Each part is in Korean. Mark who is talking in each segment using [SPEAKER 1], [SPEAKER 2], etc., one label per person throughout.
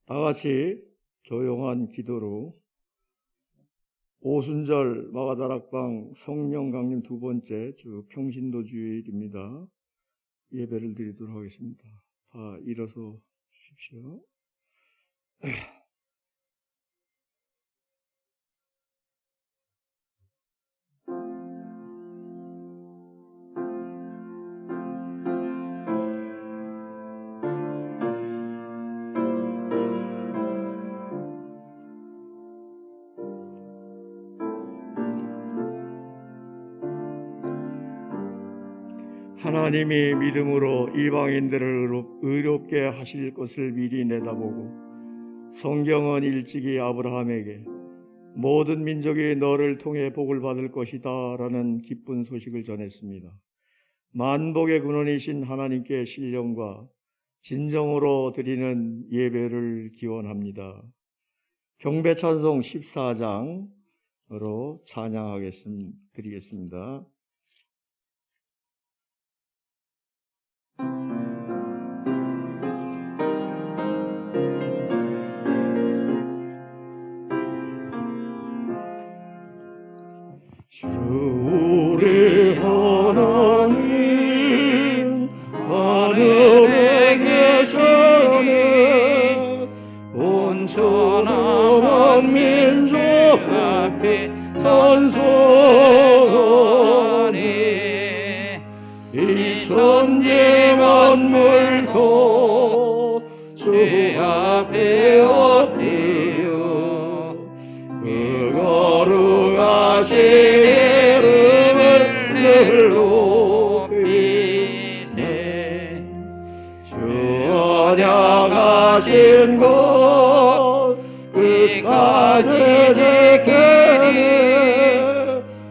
[SPEAKER 1] 다 같이 조용한 기도로 오순절 마가다락방 성령 강림 두 번째 주 평신도 주일입니다. 예배를 드리도록 하겠습니다. 다 일어서 주십시오. 하나님이 믿음으로 이방인들을 의롭게 하실 것을 미리 내다보고 성경은 일찍이 아브라함에게 모든 민족이 너를 통해 복을 받을 것이다 라는 기쁜 소식을 전했습니다. 만복의 근원이신 하나님께 신령과 진정으로 드리는 예배를 기원합니다. 경배찬송 14장으로 드리겠습니다. 주 우리 하나님 하늘에 계시니 온천한 민족 앞에 찬송하니 이 천지 만물도 주 앞에 엎드려 그 거룩하신 이름을 늘 높이세. 주 언약하신 것 끝까지 지키니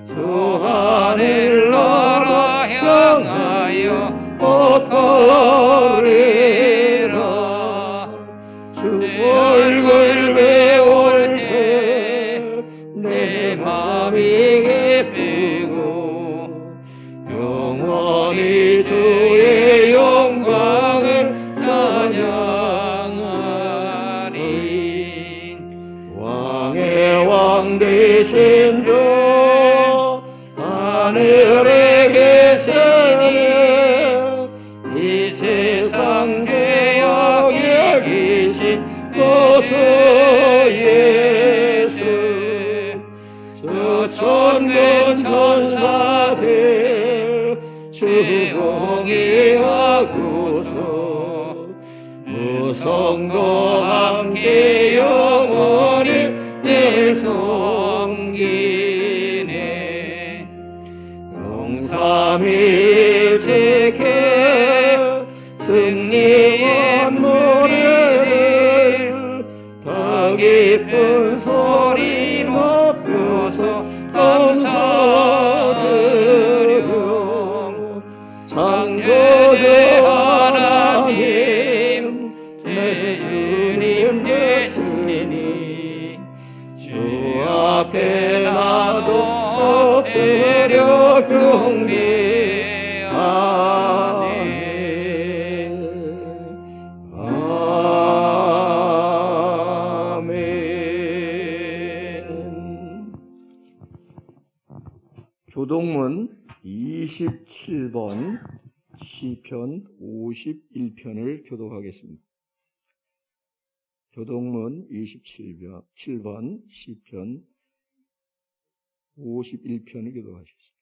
[SPEAKER 1] 주 하늘 나라 향하여 걷거리라. 주 얼굴 배울 때 내 마음이 기쁘고 영원히 주의 영광을 찬양하리. 왕의 왕 되신 주 하늘에 계시니 이 세상 죄악에 계신 고수 예수 주 천군 천사들 주공의하고서 무성과 함께 영원히 늘 섬기네. 성삼일체계 승리의 노래를 더 깊은 소리 높여서 감사드려. 창조주 하나님 내 주님 되시니 주 앞에 나도 엎드려 경배하네. 교동문 27번 시편 51편을 교독하겠습니다. 교동문 27번 시편 51편을 교독하시겠습니다.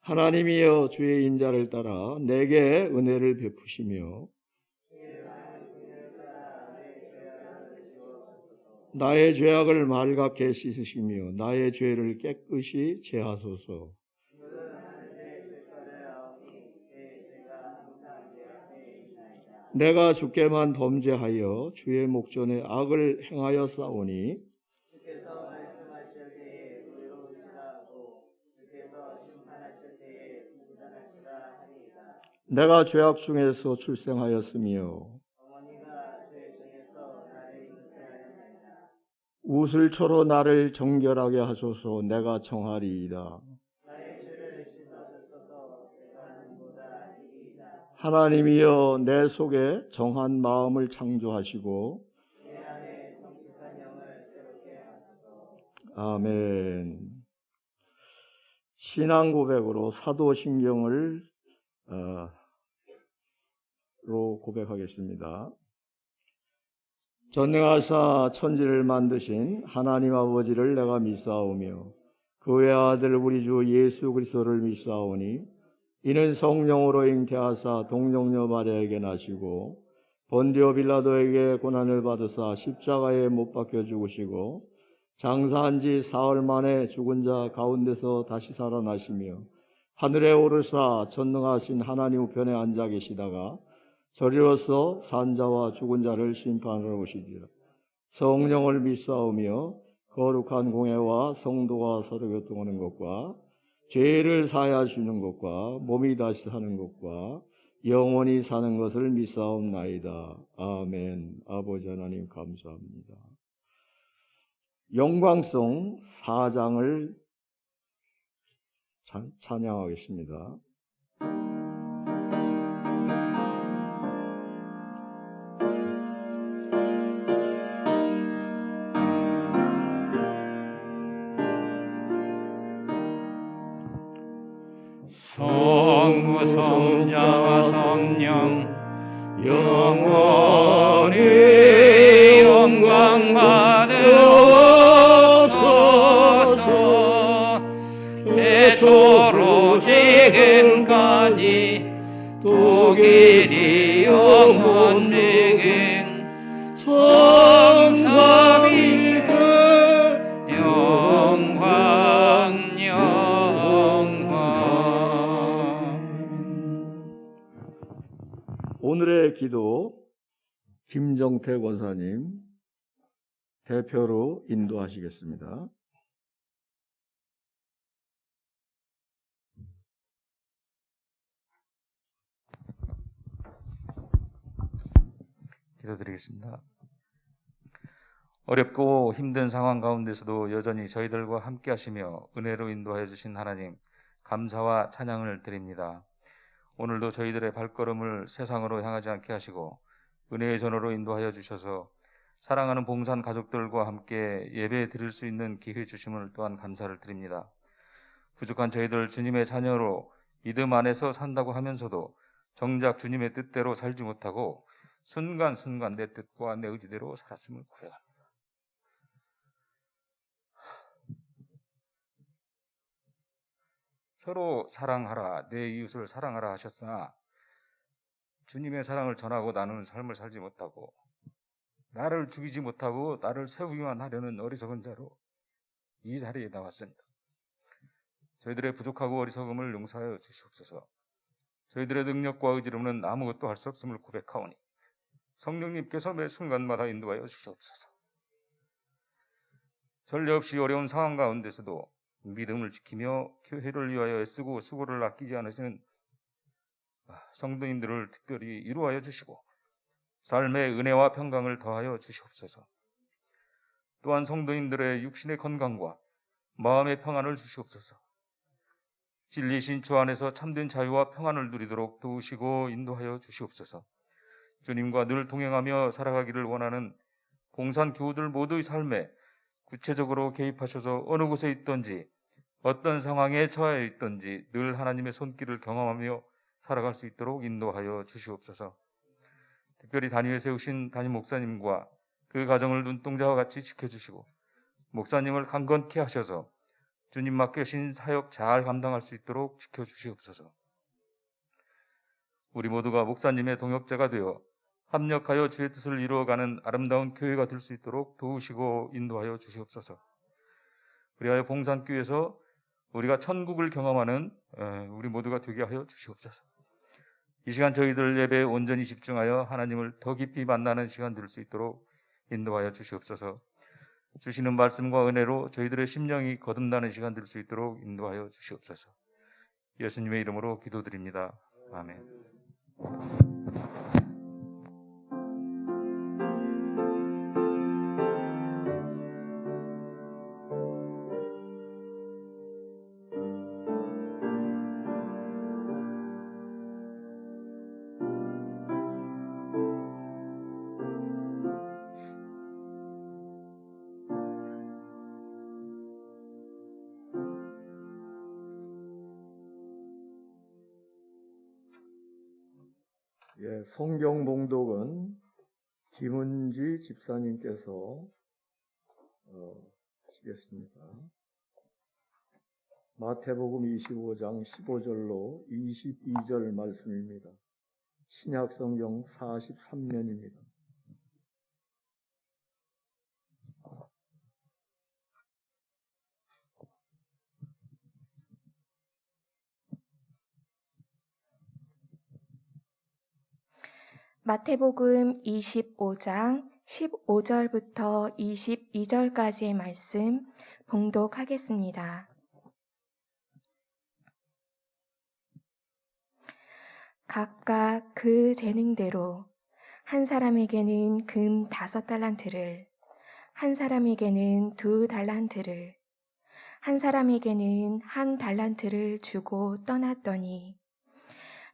[SPEAKER 1] 하나님이여 주의 인자를 따라 내게 은혜를 베푸시며 나의 죄악을 맑게 씻으시며 나의 죄를 깨끗이 제하소서. 내가 주께만 범죄하여 주의 목전에 악을 행하여 싸우니
[SPEAKER 2] 주께서 말씀하실 때에 의로우시라고 주께서 심판하실 때에 순전하시라 하니이다.
[SPEAKER 1] 내가 죄악 중에서 출생하였으며
[SPEAKER 2] 어머니가 죄 중에서 나를 잉태하였나이다.
[SPEAKER 1] 우슬초로 나를 정결하게 하소서. 내가 청하리이다.
[SPEAKER 2] 나의 죄를 씻어주소서. 내가 눈보다 이기이다.
[SPEAKER 1] 하나님이여 내 속에 정한 마음을 창조하시고
[SPEAKER 2] 내
[SPEAKER 1] 아멘. 신앙 고백으로 사도신경을 로 고백하겠습니다. 전능하사 천지를 만드신 하나님 아버지를 내가 믿사오며 그 외아들 우리 주 예수 그리스도를 믿사오니 이는 성령으로 잉태하사 동정녀 마리아에게 나시고 본디오 빌라도에게 고난을 받으사 십자가에 못 박혀 죽으시고 장사한 지 사흘 만에 죽은 자 가운데서 다시 살아나시며 하늘에 오르사 전능하신 하나님 우편에 앉아 계시다가 저리로서 산자와 죽은 자를 심판하러 오시리라. 성령을 믿사오며 거룩한 공회와 성도가 서로 교통하는 것과 죄를 사하여 주는 것과 몸이 다시 사는 것과 영원히 사는 것을 믿사옵나이다. 아멘. 아버지 하나님 감사합니다. 영광송 4장을 찬양하겠습니다.
[SPEAKER 3] 성부 성자와 성령 영원히 영광 받으옵소서. 태초로 지금까지 독일이 영원 미긴 성삼위일체 영광
[SPEAKER 1] 오늘의 기도 김정태 권사님 대표로 인도하시겠습니다.
[SPEAKER 3] 기도드리겠습니다. 어렵고 힘든 상황 가운데서도 여전히 저희들과 함께 하시며 은혜로 인도하여 주신 하나님 감사와 찬양을 드립니다. 오늘도 저희들의 발걸음을 세상으로 향하지 않게 하시고 은혜의 전으로 인도하여 주셔서 사랑하는 봉산 가족들과 함께 예배 드릴 수 있는 기회 주심을 또한 감사를 드립니다. 부족한 저희들 주님의 자녀로 믿음 안에서 산다고 하면서도 정작 주님의 뜻대로 살지 못하고 순간순간 내 뜻과 내 의지대로 살았음을 고백합니다. 서로 사랑하라, 내 이웃을 사랑하라 하셨으나 주님의 사랑을 전하고 나누는 삶을 살지 못하고 나를 죽이지 못하고 나를 세우기만 하려는 어리석은 자로 이 자리에 나왔습니다. 저희들의 부족하고 어리석음을 용서하여 주시옵소서. 저희들의 능력과 의지로는 아무것도 할 수 없음을 고백하오니 성령님께서 매 순간마다 인도하여 주시옵소서. 전례 없이 어려운 상황 가운데서도 믿음을 지키며 교회를 위하여 애쓰고 수고를 아끼지 않으시는 성도님들을 특별히 이루하여 주시고 삶의 은혜와 평강을 더하여 주시옵소서. 또한 성도님들의 육신의 건강과 마음의 평안을 주시옵소서. 진리신 주 안에서 참된 자유와 평안을 누리도록 도우시고 인도하여 주시옵소서. 주님과 늘 동행하며 살아가기를 원하는 봉산 교우들 모두의 삶에 구체적으로 개입하셔서 어느 곳에 있든지 어떤 상황에 처해 있든지 늘 하나님의 손길을 경험하며 살아갈 수 있도록 인도하여 주시옵소서. 특별히 단위에 세우신 담임 목사님과 그 가정을 눈동자와 같이 지켜주시고 목사님을 강건케 하셔서 주님 맡겨신 사역 잘 감당할 수 있도록 지켜주시옵소서. 우리 모두가 목사님의 동역자가 되어 합력하여 주의 뜻을 이루어가는 아름다운 교회가 될 수 있도록 도우시고 인도하여 주시옵소서. 그리하여 봉산교회에서 우리가 천국을 경험하는 우리 모두가 되게 하여 주시옵소서. 이 시간 저희들 예배에 온전히 집중하여 하나님을 더 깊이 만나는 시간 될 수 있도록 인도하여 주시옵소서. 주시는 말씀과 은혜로 저희들의 심령이 거듭나는 시간 될 수 있도록 인도하여 주시옵소서. 예수님의 이름으로 기도드립니다. 아멘.
[SPEAKER 1] 성경 봉독은 김은지 집사님께서 하시겠습니다. 마태복음 25장 15절로 22절 말씀입니다. 신약성경 43면입니다.
[SPEAKER 4] 마태복음 25장 15절부터 22절까지의 말씀 봉독하겠습니다. 각각 그 재능대로 한 사람에게는 금 5달란트를, 한 사람에게는 2달란트를, 한 사람에게는 1달란트를 주고 떠났더니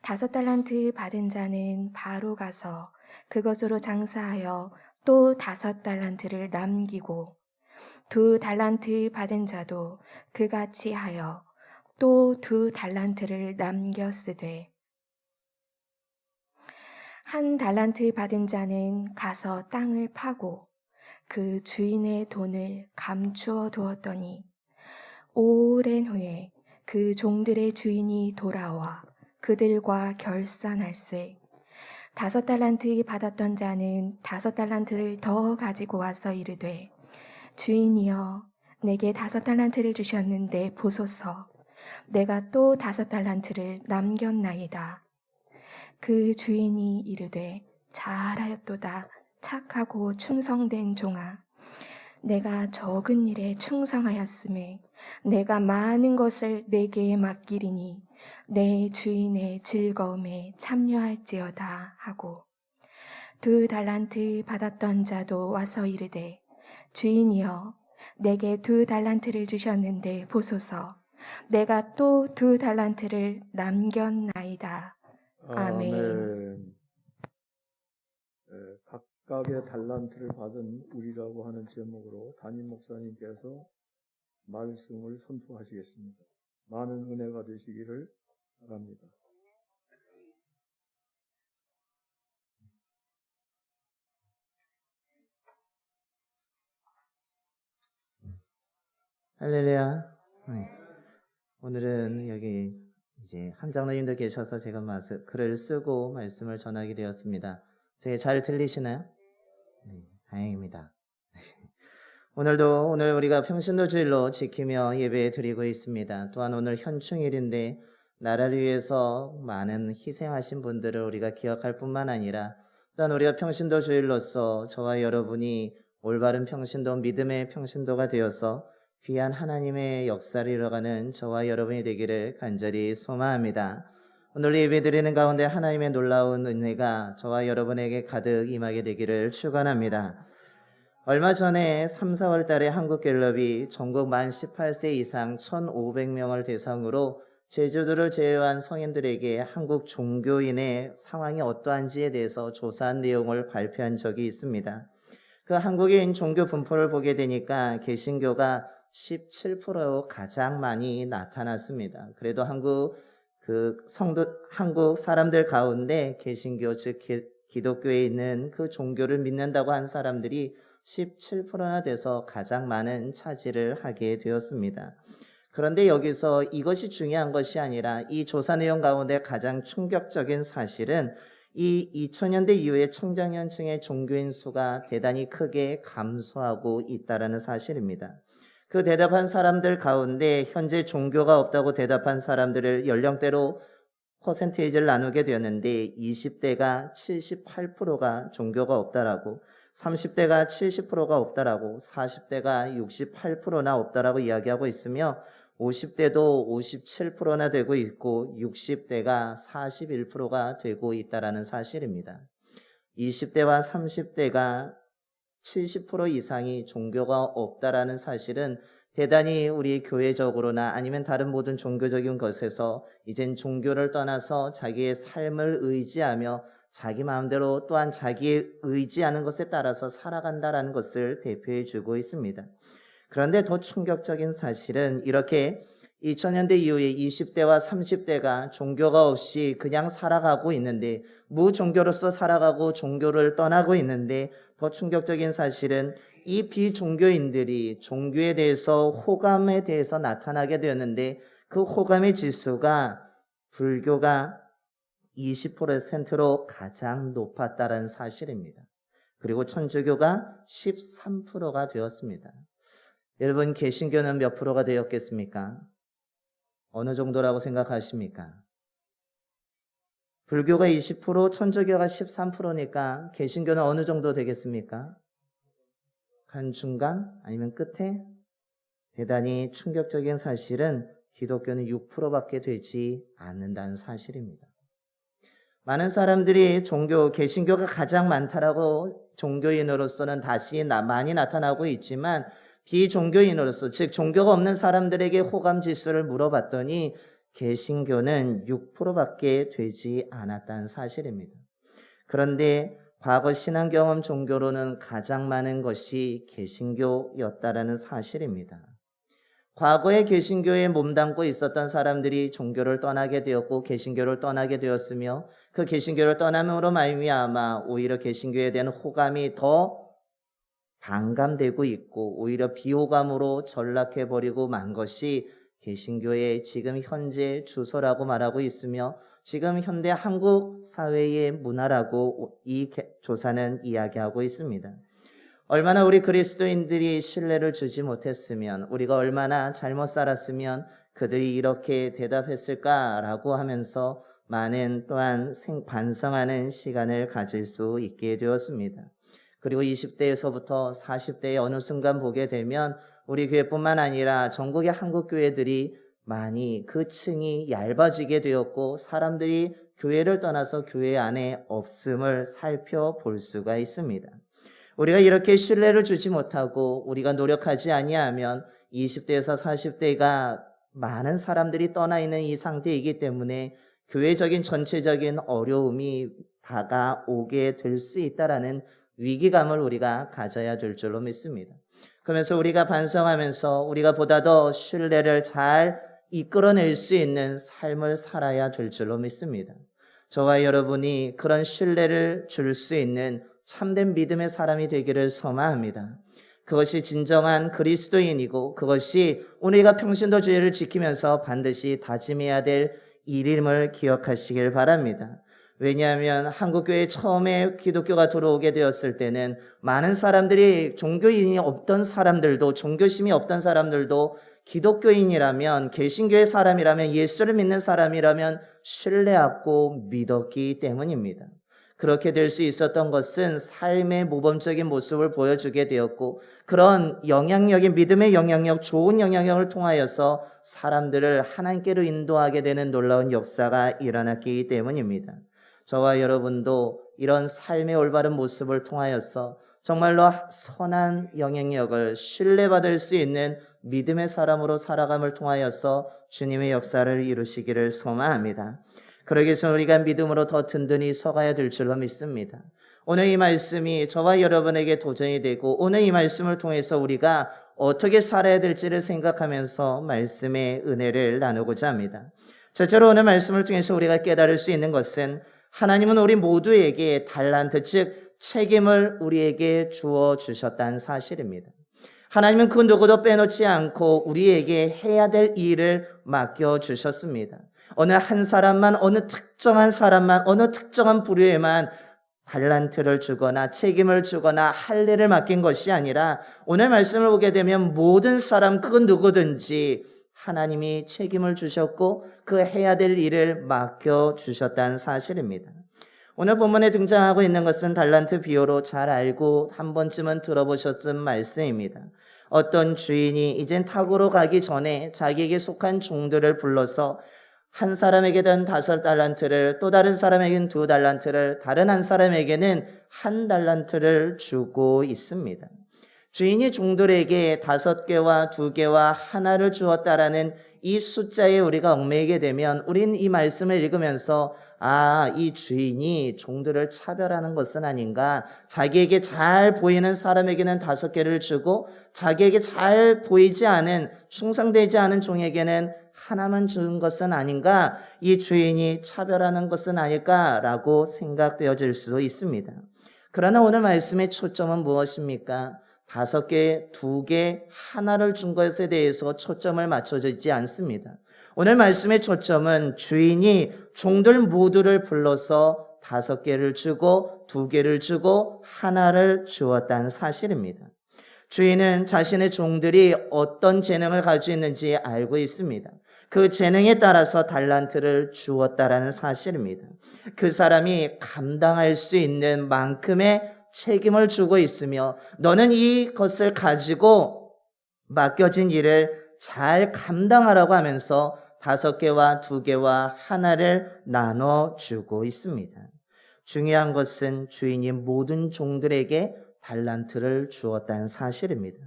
[SPEAKER 4] 5달란트 받은 자는 바로 가서 그것으로 장사하여 또 5달란트를 남기고 2달란트 받은 자도 그같이 하여 또 2달란트를 남겼으되 1달란트 받은 자는 가서 땅을 파고 그 주인의 돈을 감추어 두었더니 오랜 후에 그 종들의 주인이 돌아와 그들과 결산할세 5달란트 받았던 자는 5달란트를 더 가지고 와서 이르되 주인이여 내게 5달란트를 주셨는데 보소서 내가 또 5달란트를 남겼나이다. 그 주인이 이르되 잘하였도다 착하고 충성된 종아 내가 적은 일에 충성하였음에 내가 많은 것을 내게 맡기리니 내 주인의 즐거움에 참여할지어다 하고 2달란트 받았던 자도 와서 이르되 주인이여 내게 2달란트를 주셨는데 보소서 내가 또 2달란트를 남겼나이다. 아멘.
[SPEAKER 1] 각각의 달란트를 받은 우리라고 하는 제목으로 담임 목사님께서 말씀을 선포하시겠습니다. 많은 은혜가 되시기를 바랍니다.
[SPEAKER 5] 할렐루야. 오늘은 여기 이제 함장로님들 계셔서 제가 글을 쓰고 말씀을 전하게 되었습니다. 제가 잘 들리시나요? 네, 다행입니다. 오늘 우리가 평신도 주일로 지키며 예배 드리고 있습니다. 또한 오늘 현충일인데 나라를 위해서 많은 희생하신 분들을 우리가 기억할 뿐만 아니라 또한 우리가 평신도 주일로서 저와 여러분이 올바른 평신도, 믿음의 평신도가 되어서 귀한 하나님의 역사를 이뤄가는 저와 여러분이 되기를 간절히 소망합니다. 오늘 예배 드리는 가운데 하나님의 놀라운 은혜가 저와 여러분에게 가득 임하게 되기를 축원합니다. 얼마 전에 3, 4월 달에 한국갤럽이 전국 만 18세 이상 1,500명을 대상으로 제주도를 제외한 성인들에게 한국 종교인의 상황이 어떠한지에 대해서 조사한 내용을 발표한 적이 있습니다. 그 한국인 종교 분포를 보게 되니까 개신교가 17% 가장 많이 나타났습니다. 그래도 한국 사람들 가운데 개신교 즉 기독교에 있는 그 종교를 믿는다고 한 사람들이 17%나 돼서 가장 많은 차지를 하게 되었습니다. 그런데 여기서 이것이 중요한 것이 아니라 이 조사 내용 가운데 가장 충격적인 사실은 이 2000년대 이후에 청장년층의 종교인 수가 대단히 크게 감소하고 있다는 사실입니다. 그 대답한 사람들 가운데 현재 종교가 없다고 대답한 사람들을 연령대로 퍼센테이지를 나누게 되었는데 20대가 78%가 종교가 없다라고, 30대가 70%가 없다라고, 40대가 68%나 없다라고 이야기하고 있으며 50대도 57%나 되고 있고 60대가 41%가 되고 있다는 사실입니다. 20대와 30대가 70% 이상이 종교가 없다라는 사실은 대단히 우리 교회적으로나 아니면 다른 모든 종교적인 것에서 이젠 종교를 떠나서 자기의 삶을 의지하며 자기 마음대로 또한 자기의 의지하는 것에 따라서 살아간다라는 것을 대표해 주고 있습니다. 그런데 더 충격적인 사실은 이렇게 2000년대 이후에 20대와 30대가 종교가 없이 그냥 살아가고 있는데, 무종교로서 살아가고 종교를 떠나고 있는데, 더 충격적인 사실은 이 비종교인들이 종교에 대해서 호감에 대해서 나타나게 되었는데, 그 호감의 지수가 불교가 20%로 가장 높았다는 사실입니다. 그리고 천주교가 13%가 되었습니다. 여러분, 개신교는 몇 프로가 되었겠습니까? 어느 정도라고 생각하십니까? 불교가 20%, 천주교가 13%니까 개신교는 어느 정도 되겠습니까? 한 중간? 아니면 끝에? 대단히 충격적인 사실은 기독교는 6%밖에 되지 않는다는 사실입니다. 많은 사람들이 개신교가 가장 많다라고 종교인으로서는 다시 많이 나타나고 있지만, 비종교인으로서, 즉 종교가 없는 사람들에게 호감 지수를 물어봤더니 개신교는 6%밖에 되지 않았다는 사실입니다. 그런데 과거 신앙경험 종교로는 가장 많은 것이 개신교였다라는 사실입니다. 과거에 개신교에 몸담고 있었던 사람들이 종교를 떠나게 되었고 개신교를 떠나게 되었으며, 그 개신교를 떠남으로 말미암아 오히려 개신교에 대한 호감이 더 반감되고 있고 오히려 비호감으로 전락해버리고 만 것이 개신교의 지금 현재 주소라고 말하고 있으며, 지금 현대 한국 사회의 문화라고 이 조사는 이야기하고 있습니다. 얼마나 우리 그리스도인들이 신뢰를 주지 못했으면, 우리가 얼마나 잘못 살았으면 그들이 이렇게 대답했을까라고 하면서 많은 또한 반성하는 시간을 가질 수 있게 되었습니다. 그리고 20대에서부터 40대의 어느 순간 보게 되면 우리 교회뿐만 아니라 전국의 한국 교회들이 많이 그 층이 얇아지게 되었고, 사람들이 교회를 떠나서 교회 안에 없음을 살펴볼 수가 있습니다. 우리가 이렇게 신뢰를 주지 못하고 우리가 노력하지 아니하면 20대에서 40대가 많은 사람들이 떠나 있는 이 상태이기 때문에 교회적인 전체적인 어려움이 다가오게 될 수 있다라는 위기감을 우리가 가져야 될 줄로 믿습니다. 그러면서 우리가 반성하면서 우리가 보다 더 신뢰를 잘 이끌어낼 수 있는 삶을 살아야 될 줄로 믿습니다. 저와 여러분이 그런 신뢰를 줄 수 있는 참된 믿음의 사람이 되기를 소망합니다. 그것이 진정한 그리스도인이고 그것이 우리가 평신도 주의를 지키면서 반드시 다짐해야 될 일임을 기억하시길 바랍니다. 왜냐하면 한국교회에 처음에 기독교가 들어오게 되었을 때는 많은 사람들이 종교인이 없던 사람들도, 종교심이 없던 사람들도 기독교인이라면, 개신교의 사람이라면, 예수를 믿는 사람이라면 신뢰하고 믿었기 때문입니다. 그렇게 될 수 있었던 것은 삶의 모범적인 모습을 보여주게 되었고, 그런 영향력인 믿음의 영향력, 좋은 영향력을 통하여서 사람들을 하나님께로 인도하게 되는 놀라운 역사가 일어났기 때문입니다. 저와 여러분도 이런 삶의 올바른 모습을 통하여서 정말로 선한 영향력을 신뢰받을 수 있는 믿음의 사람으로 살아감을 통하여서 주님의 역사를 이루시기를 소망합니다. 그러기 위해서 우리가 믿음으로 더 든든히 서가야 될 줄로 믿습니다. 오늘 이 말씀이 저와 여러분에게 도전이 되고, 오늘 이 말씀을 통해서 우리가 어떻게 살아야 될지를 생각하면서 말씀의 은혜를 나누고자 합니다. 첫째로 오늘 말씀을 통해서 우리가 깨달을 수 있는 것은, 하나님은 우리 모두에게 달란트, 즉 책임을 우리에게 주어 주셨다는 사실입니다. 하나님은 그 누구도 빼놓지 않고 우리에게 해야 될 일을 맡겨주셨습니다. 어느 한 사람만, 어느 특정한 사람만, 어느 특정한 부류에만 달란트를 주거나 책임을 주거나 할 일을 맡긴 것이 아니라, 오늘 말씀을 보게 되면 모든 사람, 그 누구든지 하나님이 책임을 주셨고 그 해야 될 일을 맡겨주셨다는 사실입니다. 오늘 본문에 등장하고 있는 것은 달란트 비유로 잘 알고 한 번쯤은 들어보셨던 말씀입니다. 어떤 주인이 이젠 탁으로 가기 전에 자기에게 속한 종들을 불러서 한 사람에게는 5달란트를, 또 다른 사람에게는 2달란트를, 다른 한 사람에게는 1달란트를 주고 있습니다. 주인이 종들에게 5개와 2개와 1를 주었다라는 이 숫자에 우리가 얽매이게 되면, 우린 이 말씀을 읽으면서 이 주인이 종들을 차별하는 것은 아닌가, 자기에게 잘 보이는 사람에게는 5개를 주고 자기에게 잘 보이지 않은, 충성되지 않은 종에게는 하나만 준 것은 아닌가? 이 주인이 차별하는 것은 아닐까라고 생각되어질 수도 있습니다. 그러나 오늘 말씀의 초점은 무엇입니까? 5개, 2개, 하나를 준 것에 대해서 초점을 맞춰져 있지 않습니다. 오늘 말씀의 초점은 주인이 종들 모두를 불러서 5개를 주고 2개를 주고 하나를 주었다는 사실입니다. 주인은 자신의 종들이 어떤 재능을 가지고 있는지 알고 있습니다. 그 재능에 따라서 달란트를 주었다라는 사실입니다. 그 사람이 감당할 수 있는 만큼의 책임을 주고 있으며 너는 이것을 가지고 맡겨진 일을 잘 감당하라고 하면서 5개와 2개와 하나를 나눠주고 있습니다. 중요한 것은 주인이 모든 종들에게 달란트를 주었다는 사실입니다.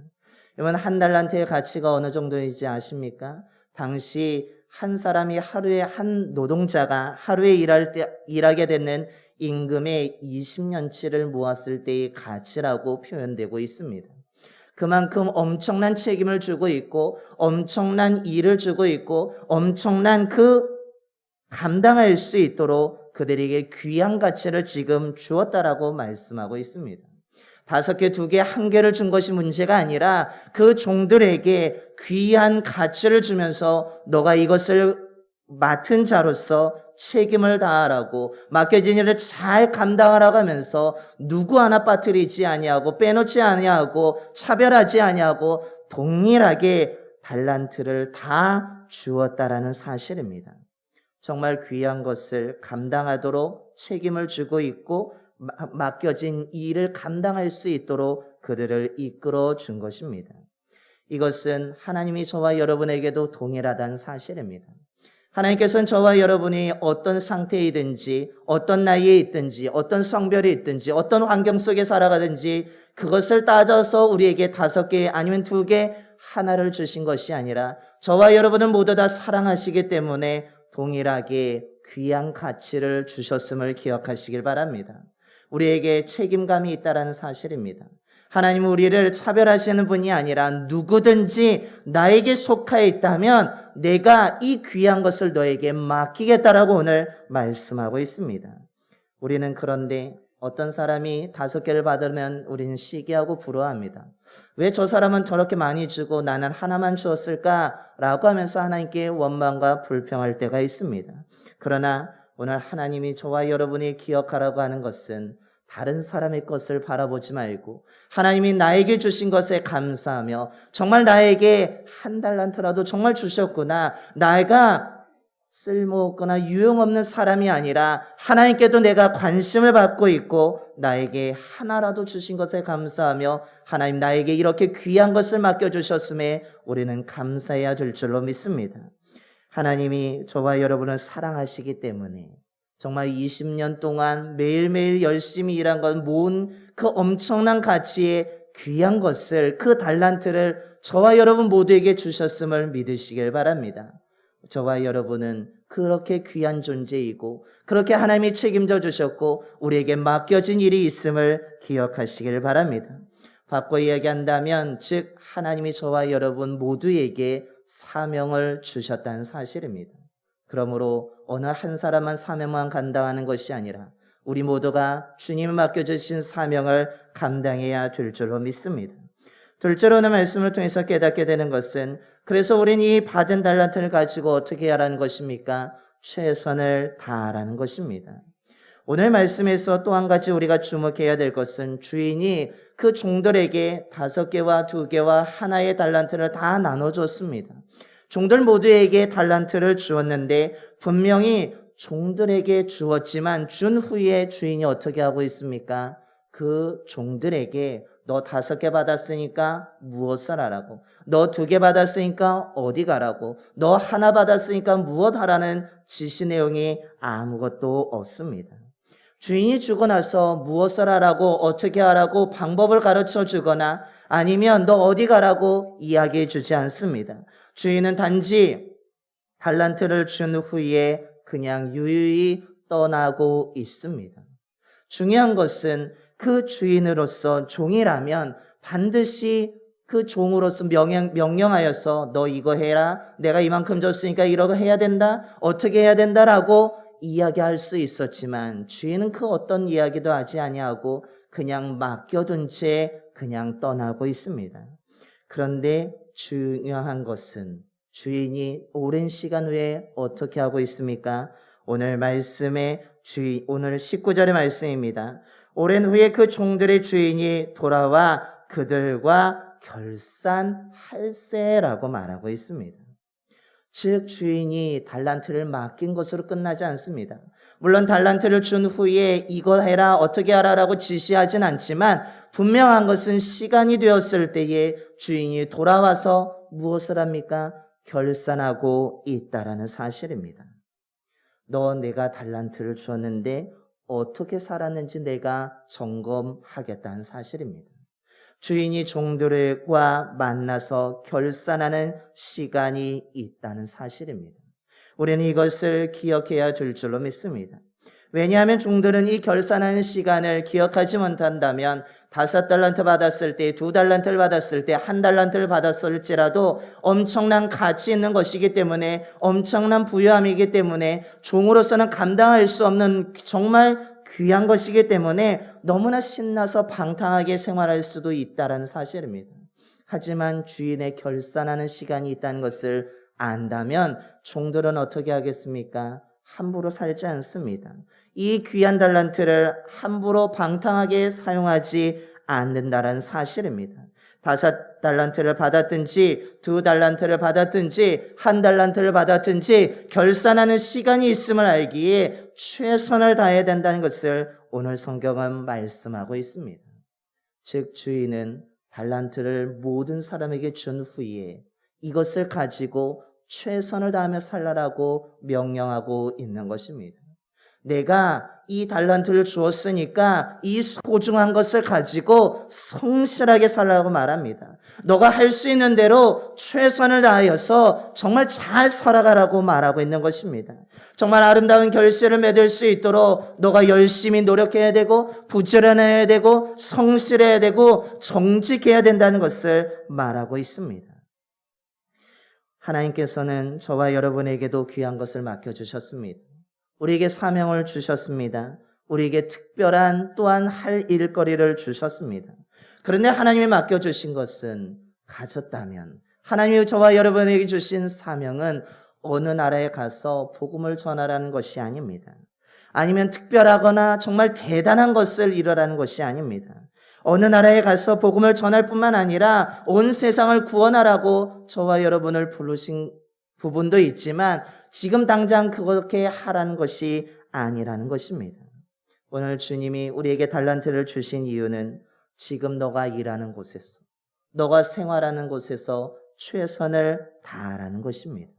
[SPEAKER 5] 여러분, 한 달란트의 가치가 어느 정도인지 아십니까? 당시 한 사람이 한 노동자가 하루에 일하게 되는 임금의 20년치를 모았을 때의 가치라고 표현되고 있습니다. 그만큼 엄청난 책임을 주고 있고 엄청난 일을 주고 있고 엄청난 감당할 수 있도록 그들에게 귀한 가치를 지금 주었다라고 말씀하고 있습니다. 5개, 2개, 1개를 준 것이 문제가 아니라 그 종들에게 귀한 가치를 주면서 너가 이것을 맡은 자로서 책임을 다하라고 맡겨진 일을 잘 감당하라고 하면서 누구 하나 빠뜨리지 아니하고 빼놓지 아니하고 차별하지 아니하고 동일하게 달란트를 다 주었다라는 사실입니다. 정말 귀한 것을 감당하도록 책임을 주고 있고 맡겨진 일을 감당할 수 있도록 그들을 이끌어 준 것입니다. 이것은 하나님이 저와 여러분에게도 동일하다는 사실입니다. 하나님께서는 저와 여러분이 어떤 상태이든지 어떤 나이에 있든지 어떤 성별이 있든지 어떤 환경 속에 살아가든지 그것을 따져서 우리에게 5개 아니면 2개 하나를 주신 것이 아니라 저와 여러분은 모두 다 사랑하시기 때문에 동일하게 귀한 가치를 주셨음을 기억하시길 바랍니다. 우리에게 책임감이 있다는 사실입니다. 하나님은 우리를 차별하시는 분이 아니라 누구든지 나에게 속하여 있다면 내가 이 귀한 것을 너에게 맡기겠다라고 오늘 말씀하고 있습니다. 우리는 그런데 어떤 사람이 5개를 받으면 우리는 시기하고 부러워합니다. 왜 저 사람은 저렇게 많이 주고 나는 하나만 주었을까라고 하면서 하나님께 원망과 불평할 때가 있습니다. 그러나 오늘 하나님이 저와 여러분이 기억하라고 하는 것은 다른 사람의 것을 바라보지 말고 하나님이 나에게 주신 것에 감사하며 정말 나에게 1달란트라도 정말 주셨구나. 내가 쓸모없거나 유용없는 사람이 아니라 하나님께도 내가 관심을 받고 있고 나에게 하나라도 주신 것에 감사하며 하나님 나에게 이렇게 귀한 것을 맡겨주셨음에 우리는 감사해야 될 줄로 믿습니다. 하나님이 저와 여러분을 사랑하시기 때문에 정말 20년 동안 매일매일 열심히 일한 것 모은 그 엄청난 가치의 귀한 것을 그 달란트를 저와 여러분 모두에게 주셨음을 믿으시길 바랍니다. 저와 여러분은 그렇게 귀한 존재이고 그렇게 하나님이 책임져 주셨고 우리에게 맡겨진 일이 있음을 기억하시길 바랍니다. 바꿔 이야기한다면 즉 하나님이 저와 여러분 모두에게 사명을 주셨다는 사실입니다. 그러므로 어느 한 사람만 사명만 감당하는 것이 아니라 우리 모두가 주님이 맡겨주신 사명을 감당해야 될 줄로 믿습니다. 둘째로 오늘 말씀을 통해서 깨닫게 되는 것은 그래서 우리는 이 받은 달란트를 가지고 어떻게 하라는 것입니까? 최선을 다하라는 것입니다. 오늘 말씀에서 또 한 가지 우리가 주목해야 될 것은 주인이 그 종들에게 5개와 2개와 하나의 달란트를 다 나눠줬습니다. 종들 모두에게 달란트를 주었는데 분명히 종들에게 주었지만 준 후에 주인이 어떻게 하고 있습니까? 그 종들에게 너 5개 받았으니까 무엇을 하라고, 너 2개 받았으니까 어디 가라고, 너 하나 받았으니까 무엇 하라는 지시 내용이 아무것도 없습니다. 주인이 주고 나서 무엇을 하라고 어떻게 하라고 방법을 가르쳐 주거나 아니면 너 어디 가라고 이야기해 주지 않습니다. 주인은 단지 달란트를 준 후에 그냥 유유히 떠나고 있습니다. 중요한 것은 그 주인으로서 종이라면 반드시 그 종으로서 명령하여서 너 이거 해라. 내가 이만큼 줬으니까 이러고 해야 된다. 어떻게 해야 된다라고 이야기할 수 있었지만 주인은 그 어떤 이야기도 하지 아니하고 그냥 맡겨둔 채 그냥 떠나고 있습니다. 그런데 중요한 것은 주인이 오랜 시간 후에 어떻게 하고 있습니까? 오늘 말씀의 오늘 19절의 말씀입니다. 오랜 후에 그 종들의 주인이 돌아와 그들과 결산할세라고 말하고 있습니다. 즉 주인이 달란트를 맡긴 것으로 끝나지 않습니다. 물론 달란트를 준 후에 이거 해라 어떻게 하라라고 지시하진 않지만 분명한 것은 시간이 되었을 때에 주인이 돌아와서 무엇을 합니까? 결산하고 있다라는 사실입니다. 너 내가 달란트를 주었는데 어떻게 살았는지 내가 점검하겠다는 사실입니다. 주인이 종들과 만나서 결산하는 시간이 있다는 사실입니다. 우리는 이것을 기억해야 될 줄로 믿습니다. 왜냐하면 종들은 이 결산하는 시간을 기억하지 못한다면 5달란트 받았을 때, 2달란트를 받았을 때, 1달란트를 받았을지라도 엄청난 가치 있는 것이기 때문에 엄청난 부유함이기 때문에 종으로서는 감당할 수 없는 정말 귀한 것이기 때문에 너무나 신나서 방탕하게 생활할 수도 있다는 사실입니다. 하지만 주인의 결산하는 시간이 있다는 것을 안다면 종들은 어떻게 하겠습니까? 함부로 살지 않습니다. 이 귀한 달란트를 함부로 방탕하게 사용하지 않는다는 사실입니다. 5달란트를 받았든지 2달란트를 받았든지 1달란트를 받았든지 결산하는 시간이 있음을 알기에 최선을 다해야 된다는 것을 오늘 성경은 말씀하고 있습니다. 즉 주인은 달란트를 모든 사람에게 준 후에 이것을 가지고 최선을 다하며 살라라고 명령하고 있는 것입니다. 내가 이 달란트를 주었으니까 이 소중한 것을 가지고 성실하게 살라고 말합니다. 너가 할 수 있는 대로 최선을 다하여서 정말 잘 살아가라고 말하고 있는 것입니다. 정말 아름다운 결실을 맺을 수 있도록 너가 열심히 노력해야 되고 부지런해야 되고 성실해야 되고 정직해야 된다는 것을 말하고 있습니다. 하나님께서는 저와 여러분에게도 귀한 것을 맡겨주셨습니다. 우리에게 사명을 주셨습니다. 우리에게 특별한 또한 할 일거리를 주셨습니다. 그런데 하나님이 맡겨주신 것은 가졌다면 하나님이 저와 여러분에게 주신 사명은 어느 나라에 가서 복음을 전하라는 것이 아닙니다. 아니면 특별하거나 정말 대단한 것을 이루라는 것이 아닙니다. 어느 나라에 가서 복음을 전할 뿐만 아니라 온 세상을 구원하라고 저와 여러분을 부르신 부분도 있지만 지금 당장 그렇게 하라는 것이 아니라는 것입니다. 오늘 주님이 우리에게 달란트를 주신 이유는 지금 너가 일하는 곳에서, 너가 생활하는 곳에서 최선을 다하라는 것입니다.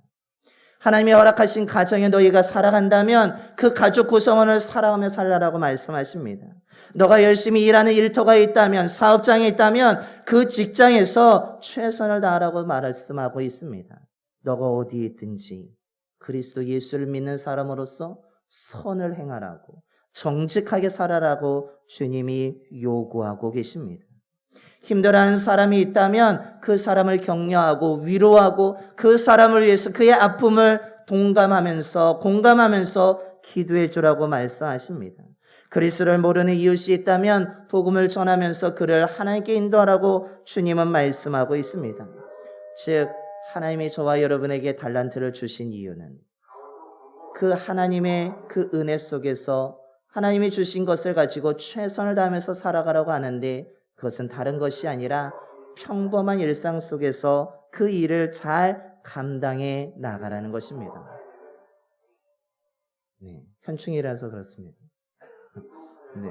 [SPEAKER 5] 하나님이 허락하신 가정에 너희가 살아간다면 그 가족 구성원을 사랑하며 살라라고 말씀하십니다. 너가 열심히 일하는 일터가 있다면, 사업장에 있다면 그 직장에서 최선을 다하라고 말씀하고 있습니다. 너가 어디에 있든지 그리스도 예수를 믿는 사람으로서 선을 행하라고, 정직하게 살아라고 주님이 요구하고 계십니다. 힘들어하는 사람이 있다면 그 사람을 격려하고 위로하고 그 사람을 위해서 그의 아픔을 동감하면서 공감하면서 기도해 주라고 말씀하십니다. 그리스도를 모르는 이웃이 있다면 복음을 전하면서 그를 하나님께 인도하라고 주님은 말씀하고 있습니다. 즉 하나님이 저와 여러분에게 달란트를 주신 이유는 그 하나님의 그 은혜 속에서 하나님이 주신 것을 가지고 최선을 다하면서 살아가라고 하는데 그것은 다른 것이 아니라 평범한 일상 속에서 그 일을 잘 감당해 나가라는 것입니다. 네, 현충이라서 그렇습니다. 네.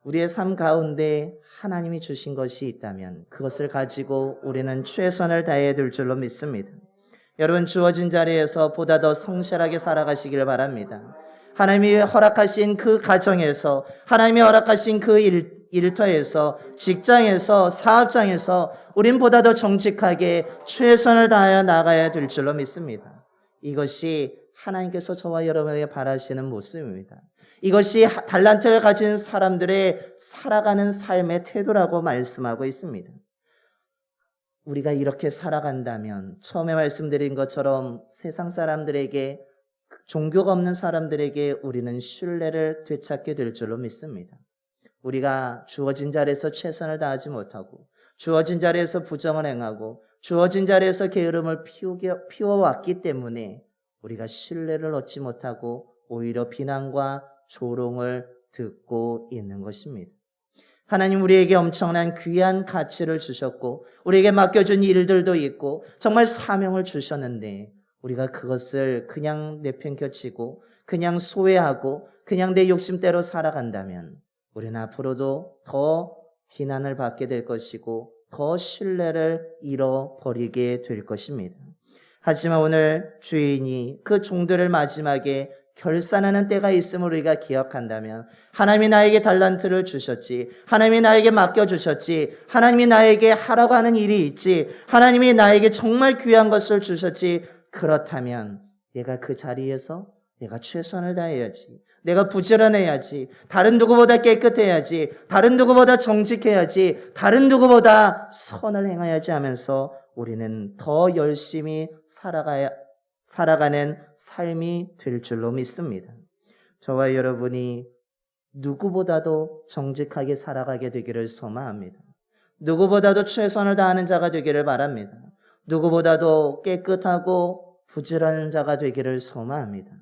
[SPEAKER 5] 우리의 삶 가운데 하나님이 주신 것이 있다면 그것을 가지고 우리는 최선을 다해야 될 줄로 믿습니다. 여러분 주어진 자리에서 보다 더 성실하게 살아가시길 바랍니다. 하나님이 허락하신 그 가정에서, 하나님이 허락하신 그 일터에서, 직장에서, 사업장에서 우린 보다 더 정직하게 최선을 다하여 나가야 될 줄로 믿습니다. 이것이 하나님께서 저와 여러분에게 바라시는 모습입니다. 이것이 달란트를 가진 사람들의 살아가는 삶의 태도라고 말씀하고 있습니다. 우리가 이렇게 살아간다면 처음에 말씀드린 것처럼 세상 사람들에게, 종교가 없는 사람들에게 우리는 신뢰를 되찾게 될 줄로 믿습니다. 우리가 주어진 자리에서 최선을 다하지 못하고, 주어진 자리에서 부정을 행하고, 주어진 자리에서 게으름을 피워왔기 때문에 우리가 신뢰를 얻지 못하고 오히려 비난과 조롱을 듣고 있는 것입니다. 하나님 우리에게 엄청난 귀한 가치를 주셨고 우리에게 맡겨준 일들도 있고 정말 사명을 주셨는데 우리가 그것을 그냥 내팽겨치고 그냥 소외하고 그냥 내 욕심대로 살아간다면 우리는 앞으로도 더 비난을 받게 될 것이고 더 신뢰를 잃어버리게 될 것입니다. 하지만 오늘 주인이 그 종들을 마지막에 결산하는 때가 있음을 우리가 기억한다면 하나님이 나에게 달란트를 주셨지, 하나님이 나에게 맡겨주셨지, 하나님이 나에게 하라고 하는 일이 있지, 하나님이 나에게 정말 귀한 것을 주셨지, 그렇다면 내가 그 자리에서 내가 최선을 다해야지, 내가 부지런해야지, 다른 누구보다 깨끗해야지, 다른 누구보다 정직해야지, 다른 누구보다 선을 행해야지 하면서 우리는 더 열심히 살아가는 삶이 될 줄로 믿습니다. 저와 여러분이 누구보다도 정직하게 살아가게 되기를 소망합니다. 누구보다도 최선을 다하는 자가 되기를 바랍니다. 누구보다도 깨끗하고 부지런한 자가 되기를 소망합니다.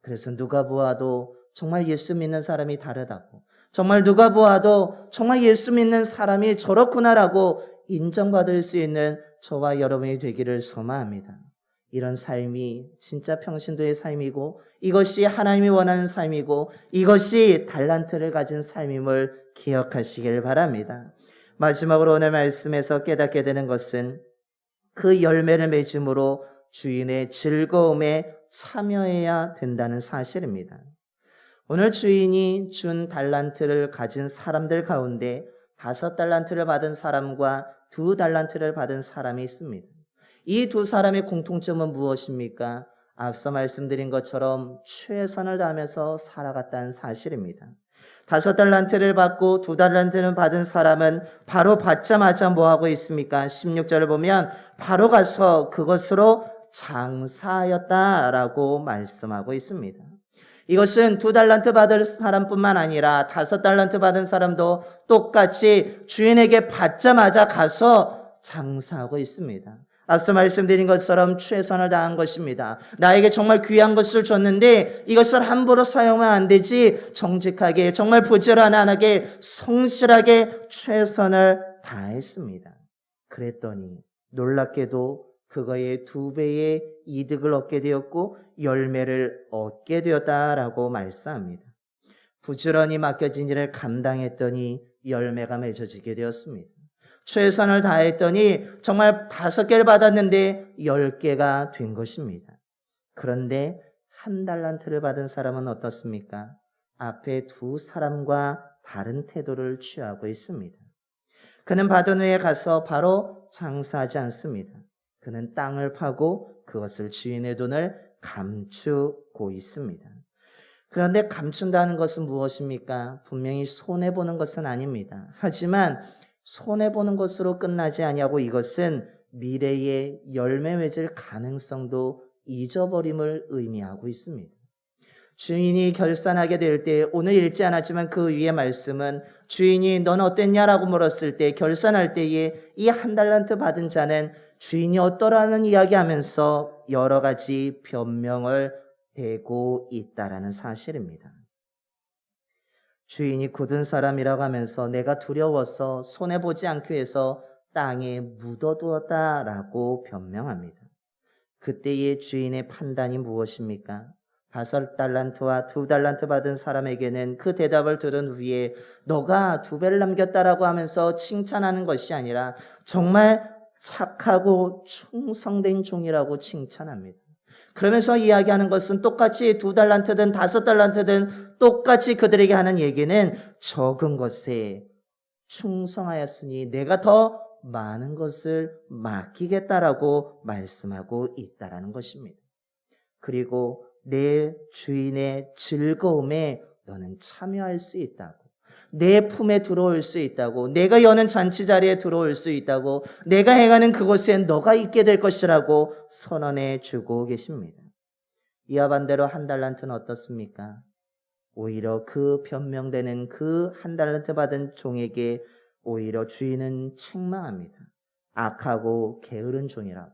[SPEAKER 5] 그래서 누가 보아도 정말 예수 믿는 사람이 다르다고, 정말 누가 보아도 정말 예수 믿는 사람이 저렇구나라고 인정받을 수 있는 저와 여러분이 되기를 소망합니다. 이런 삶이 진짜 평신도의 삶이고 이것이 하나님이 원하는 삶이고 이것이 달란트를 가진 삶임을 기억하시길 바랍니다. 마지막으로 오늘 말씀에서 깨닫게 되는 것은 그 열매를 맺음으로 주인의 즐거움에 참여해야 된다는 사실입니다. 오늘 주인이 준 달란트를 가진 사람들 가운데 5달란트를 받은 사람과 2달란트를 받은 사람이 있습니다. 이 두 사람의 공통점은 무엇입니까? 앞서 말씀드린 것처럼 최선을 다하면서 살아갔다는 사실입니다. 5달란트를 받고 2달란트를 받은 사람은 바로 받자마자 뭐하고 있습니까? 16절을 보면 바로 가서 그것으로 장사하였다라고 말씀하고 있습니다. 이것은 2달란트 받을 사람뿐만 아니라 5달란트 받은 사람도 똑같이 주인에게 받자마자 가서 장사하고 있습니다. 앞서 말씀드린 것처럼 최선을 다한 것입니다. 나에게 정말 귀한 것을 줬는데 이것을 함부로 사용하면 안 되지, 정직하게 정말 부지런하게 성실하게 최선을 다했습니다. 그랬더니 놀랍게도 그거의 2배의 이득을 얻게 되었고 열매를 얻게 되었다라고 말씀합니다. 부지런히 맡겨진 일을 감당했더니 열매가 맺어지게 되었습니다. 최선을 다했더니 정말 5개를 받았는데 10개가 된 것입니다. 그런데 1달란트를 받은 사람은 어떻습니까? 앞에 2 사람과 다른 태도를 취하고 있습니다. 그는 받은 후에 가서 바로 장사하지 않습니다. 그는 땅을 파고 그것을 주인의 돈을 감추고 있습니다. 그런데 감춘다는 것은 무엇입니까? 분명히 손해보는 것은 아닙니다. 하지만 손해보는 것으로 끝나지 아니하고 이것은 미래의 열매 맺을 가능성도 잊어버림을 의미하고 있습니다. 주인이 결산하게 될 때, 오늘 읽지 않았지만 그 위에 말씀은 주인이 넌 어땠냐라고 물었을 때, 결산할 때에 이 1달란트 받은 자는 주인이 어떠라는 이야기하면서 여러 가지 변명을 대고 있다라는 사실입니다. 주인이 굳은 사람이라고 하면서 내가 두려워서 손해보지 않기 위해서 땅에 묻어두었다라고 변명합니다. 그때의 주인의 판단이 무엇입니까? 5달란트와 2달란트 받은 사람에게는 그 대답을 들은 후에 너가 2배를 남겼다라고 하면서 칭찬하는 것이 아니라 정말 착하고 충성된 종이라고 칭찬합니다. 그러면서 이야기하는 것은 똑같이 2달란트든 5달란트든 똑같이 그들에게 하는 얘기는 적은 것에 충성하였으니 내가 더 많은 것을 맡기겠다라고 말씀하고 있다라는 것입니다. 그리고 내 주인의 즐거움에 너는 참여할 수 있다고. 내 품에 들어올 수 있다고. 내가 여는 잔치 자리에 들어올 수 있다고. 내가 행하는 그곳에 너가 있게 될 것이라고 선언해 주고 계십니다. 이와 반대로 한 달란트는 어떻습니까? 오히려 그 변명되는 그 한 달란트 받은 종에게 오히려 주인은 책망합니다. 악하고 게으른 종이라고.